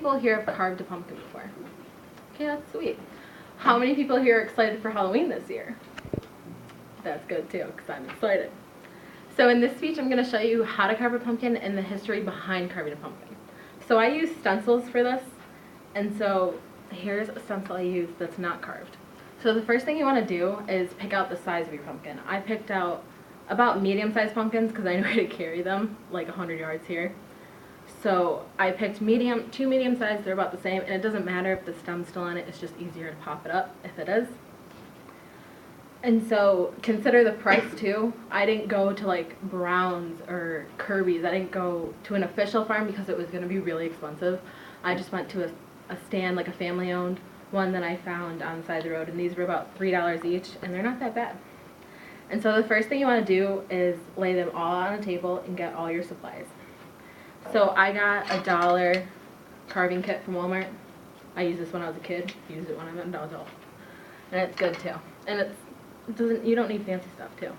people here have carved a pumpkin before? Okay, that's sweet. How many people here are excited for Halloween this year? That's good too, because I'm excited. So in this speech, I'm going to show you how to carve a pumpkin and the history behind carving a pumpkin. So I use stencils for this, and so here's a stencil I use that's not carved. So the first thing you want to do is pick out the size of your pumpkin. I picked out about medium-sized pumpkins because I knew how to carry them, like 100 yards here. So I picked two medium-sized, they're about the same, and it doesn't matter if the stem's still on it, it's just easier to pop it up if it is. And so consider the price too. I didn't go to like Brown's or Kirby's. I didn't go to an official farm because it was going to be really expensive. I just went to a stand, like a family-owned one that I found on the side of the road, and these were about $3 each, and they're not that bad. And so the first thing you want to do is lay them all on a table and get all your supplies. So I got a $1 carving kit from Walmart. I used this when I was a kid. Used it when I'm an adult, and it's good too. And you don't need fancy stuff too.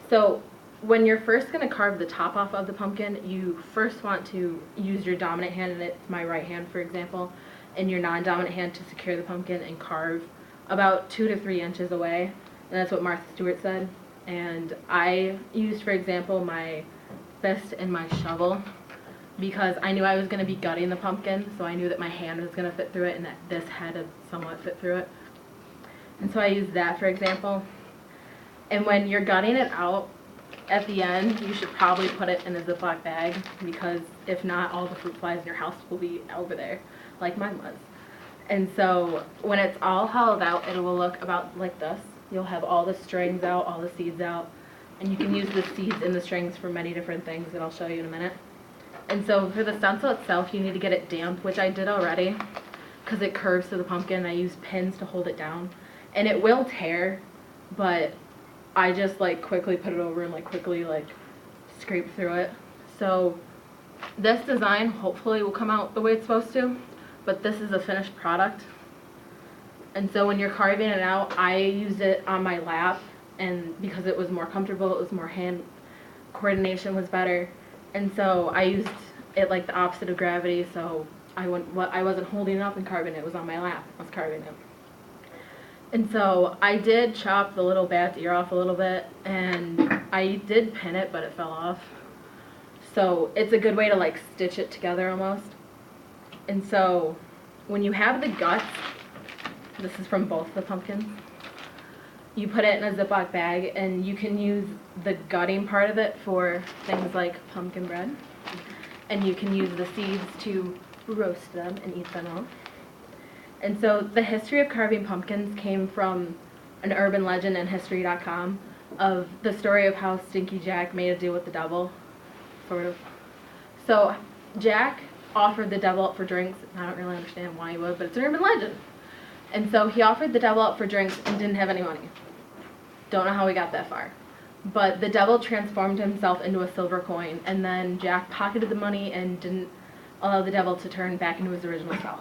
So when you're first going to carve the top off of the pumpkin, you first want to use your dominant hand, and it's my right hand for example, and your non-dominant hand to secure the pumpkin and carve about 2 to 3 inches away. And that's what Martha Stewart said. And I used, for example, my fist and my shovel because I knew I was going to be gutting the pumpkin, so I knew that my hand was going to fit through it and that this head would somewhat fit through it. And so I used that, for example. And when you're gutting it out, at the end, you should probably put it in a Ziploc bag because if not, all the fruit flies in your house will be over there, like mine was. And so when it's all hollowed out, it will look about like this. You'll have all the strings out, all the seeds out, and you can use the seeds and the strings for many different things that I'll show you in a minute. And so for the stencil itself, you need to get it damp, which I did already because it curves to the pumpkin. I used pins to hold it down. And it will tear, but I just like quickly put it over and like quickly like scrape through it. So this design hopefully will come out the way it's supposed to, but this is a finished product. And so when you're carving it out, I used it on my lap, and because it was more comfortable, it was more hand coordination was better. And so I used it like the opposite of gravity, so I wasn't holding it up and carving it, it was on my lap, I was carving it. And so I did chop the little bat's ear off a little bit, and I did pin it, but it fell off. So it's a good way to like stitch it together almost. And so when you have the guts, this is from both the pumpkins, you put it in a Ziploc bag, and you can use the gutting part of it for things like pumpkin bread. And you can use the seeds to roast them and eat them all. And so the history of carving pumpkins came from an urban legend in history.com of the story of how Stinky Jack made a deal with the devil, sort of. So Jack offered the devil up for drinks. I don't really understand why he would, but it's an urban legend. And so he offered the devil up for drinks and didn't have any money. Don't know how he got that far. But the devil transformed himself into a silver coin, and then Jack pocketed the money and didn't allow the devil to turn back into his original self.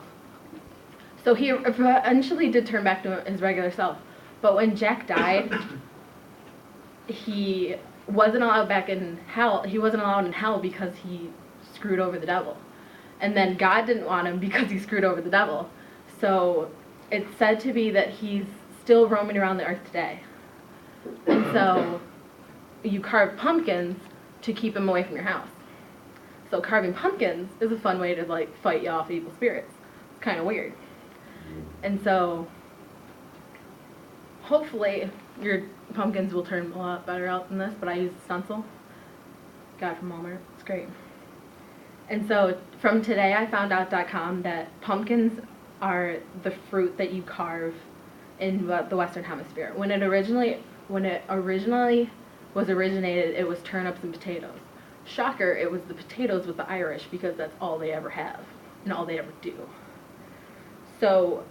So he eventually did turn back to his regular self. But when Jack died, he wasn't allowed back in hell. He wasn't allowed in hell because he screwed over the devil. And then God didn't want him because he screwed over the devil. So it's said to be that he's still roaming around the earth today. And so you carve pumpkins to keep him away from your house. So carving pumpkins is a fun way to like fight you off evil spirits. It's kind of weird. And so hopefully your pumpkins will turn a lot better out than this, but I used a stencil. Got it from Walmart. It's great. And so from todayifoundout.com that pumpkins are the fruit that you carve in the Western Hemisphere. When it originally was originated, it was turnips and potatoes. Shocker, it was the potatoes with the Irish because that's all they ever have and all they ever do. So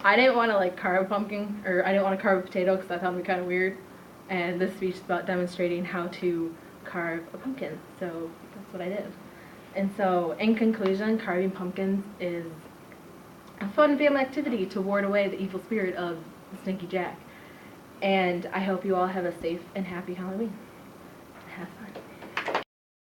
I didn't want to like carve a pumpkin, or I didn't want to carve a potato because I thought it would be kind of weird. And this speech is about demonstrating how to carve a pumpkin. So that's what I did. And so in conclusion, carving pumpkins is a fun family activity to ward away the evil spirit of the Stinky Jack. And I hope you all have a safe and happy Halloween.